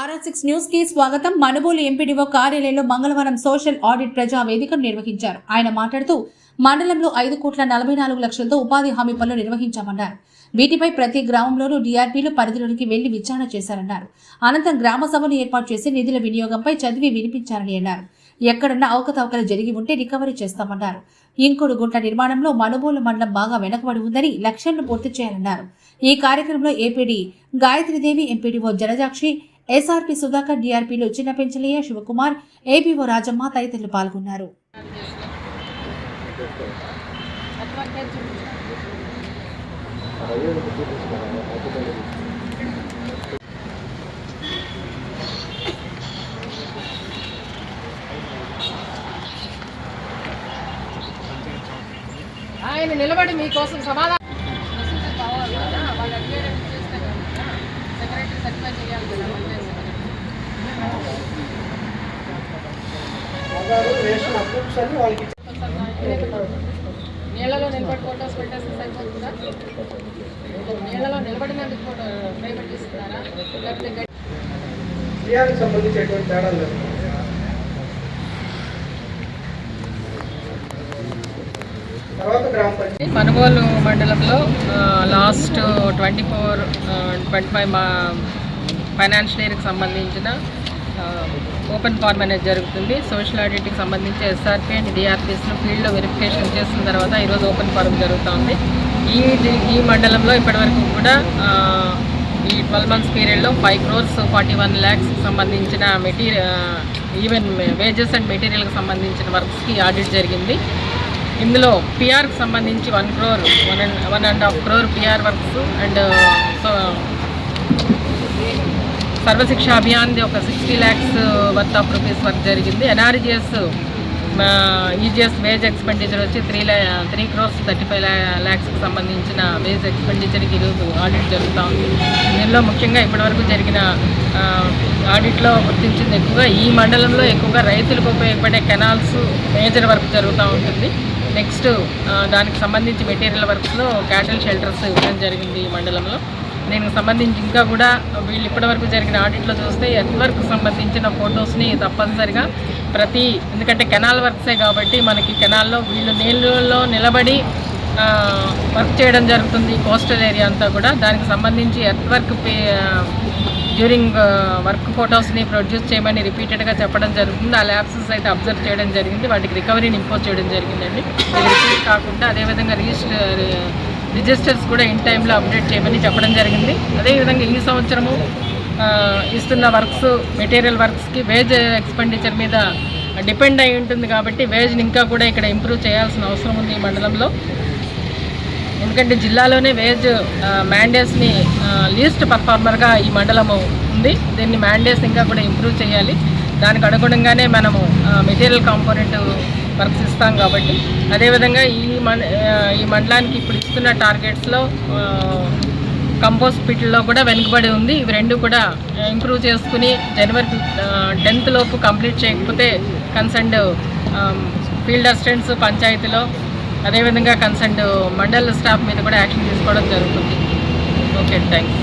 RR6 news కి స్వాగతం. Manubolu MPDO కార్యాలయంలో మంగళవారం సోషల్ ఆడిట్ ప్రజా వేదికను నిర్వహించారు. ఆయన మాట్లాడుతూ మండలంలో 5,44,00,000తో ఉపాధి హామీ పనులు నిర్వహించామన్నారు. వీటిపై ప్రతి గ్రామంలోనూ డీఆర్పీలు పరిధిలోనికి వెళ్లి విచారణ చేశారన్నారు. అనంతరం గ్రామ సభను ఏర్పాటు చేసి నిధుల వినియోగంపై చదివి వినిపించారని అన్నారు. ఎక్కడన్నా అవకతవకలు జరిగి ఉంటే రికవరీ చేస్తామన్నారు. ఇంకోడు గుంట నిర్మాణంలో మనుబోలు మండలం బాగా వెనకబడి ఉందని లక్ష్యాలను పూర్తి చేయాలన్నారు. ఈ కార్యక్రమంలో APD Gayatridevi, MPDO Jalajakshi, SRP Sudhakar, DRPలు చిన్న పెంచలయ్య, శివకుమార్, APO రాజమ్మ తదితరులు పాల్గొన్నారు. ఆయన నిలబడి మీకోసం సమాధానం నీళ్ళలో నిలబడి ఫోటోస్ పెట్టేస్తే సరిపోతుందా? నీళ్ళలో నిలబడినందుకు ఫోటో పేమెంట్ ఇస్తున్నారా? లేకపోతే మనుబోలు మండలంలో లాస్ట్ 24-25 ఫైనాన్షియల్ ఇయర్కి సంబంధించిన ఓపెన్ ఫార్మ్ అనేది జరుగుతుంది. సోషల్ ఆడిట్కి సంబంధించి SRP అండ్ DRPస్ను ఫీల్డ్లో వెరిఫికేషన్ చేసిన తర్వాత ఈరోజు ఓపెన్ ఫార్మ్ జరుగుతుంది. ఈ మండలంలో ఇప్పటివరకు కూడా ఈ 12 months పీరియడ్లో 5,41,00,000 సంబంధించిన ఈవెన్ వేజెస్ అండ్ మెటీరియల్కి సంబంధించిన వర్క్స్కి ఆడిట్ జరిగింది. ఇందులో పిఆర్కి సంబంధించి 1 crore, 1.5 crore PR works and Sarva Shiksha అభియాన్ది ఒక 60 lakhs worth of rupees work జరిగింది. NRGS EGS వేజ్ ఎక్స్పెండిచర్ వచ్చి 3 crores 35 lakhsకి సంబంధించిన వేజ్ ఎక్స్పెండిచర్కి ఈరోజు ఆడిట్ జరుగుతూ ఉంది. దీనిలో ముఖ్యంగా ఇప్పటివరకు జరిగిన ఆడిట్లో గుర్తించింది ఎక్కువగా ఈ మండలంలో ఎక్కువగా రైతులకు ఉపయోగపడే కెనాల్స్ మేజర్ వర్క్ జరుగుతూ ఉంటుంది. నెక్స్ట్ దానికి సంబంధించి మెటీరియల్ వర్క్స్లో క్యాటిల్ షెల్టర్స్ ఇవ్వడం జరిగింది ఈ మండలంలో. దీనికి సంబంధించి ఇంకా కూడా వీళ్ళు ఇప్పటివరకు జరిగిన ఆడిట్లో చూస్తే ఎర్త్ వర్క్ సంబంధించిన ఫొటోస్ని తప్పనిసరిగా ఎందుకంటే కెనాల్ వర్క్సే కాబట్టి మనకి కెనాల్లో వీళ్ళు నీళ్ళలో నిలబడి వర్క్ చేయడం జరుగుతుంది కోస్టల్ ఏరియా అంతా కూడా. దానికి సంబంధించి ఎర్త్ వర్క్ డ్యూరింగ్ వర్క్ ఫొటోస్ని ప్రొడ్యూస్ చేయమని రిపీటెడ్గా చెప్పడం జరుగుతుంది. ఆ ల్యాబ్సెస్ అయితే అబ్జర్వ్ చేయడం జరిగింది. వాటికి రికవరీని ఇంపోజ్ చేయడం జరిగిందండి. ఇది రిపీట్ కాకుండా అదేవిధంగా రిజిస్టర్స్ కూడా ఇన్ టైంలో అప్డేట్ చేయమని చెప్పడం జరిగింది. అదేవిధంగా ఈ సంవత్సరము ఇస్తున్న వర్క్స్ మెటీరియల్ వర్క్స్కి వేజ్ ఎక్స్పెండిచర్ మీద డిపెండ్ అయి ఉంటుంది కాబట్టి వేజ్ని ఇంకా కూడా ఇక్కడ ఇంప్రూవ్ చేయాల్సిన అవసరం ఉంది ఈ మండలంలో. ఎందుకంటే జిల్లాలోనే వేజ్ మ్యాండేట్స్ని లీస్ట్ పర్ఫార్మర్గా ఈ మండలము ఉంది. దీన్ని మ్యాండేట్స్ ఇంకా కూడా ఇంప్రూవ్ చేయాలి. దానికి అనుగుణంగానే మనము మెటీరియల్ కాంపోనెంట్ వర్క్స్ ఇస్తాం కాబట్టి. అదేవిధంగా ఈ మండలానికి ఇప్పుడు ఇస్తున్న టార్గెట్స్లో కంపోస్ట్ పిట్లో కూడా వెనుకబడి ఉంది. ఇవి రెండు కూడా ఇంప్రూవ్ చేసుకుని January 10th లోపు కంప్లీట్ చేయకపోతే కన్సర్న్డ్ ఫీల్డ్ అసిస్టెంట్స్ పంచాయతీలో అదేవిధంగా కన్సర్న్డ్ మండల్ స్టాఫ్ మీద కూడా యాక్షన్ తీసుకోవడం జరుగుతుంది. Okay, thanks.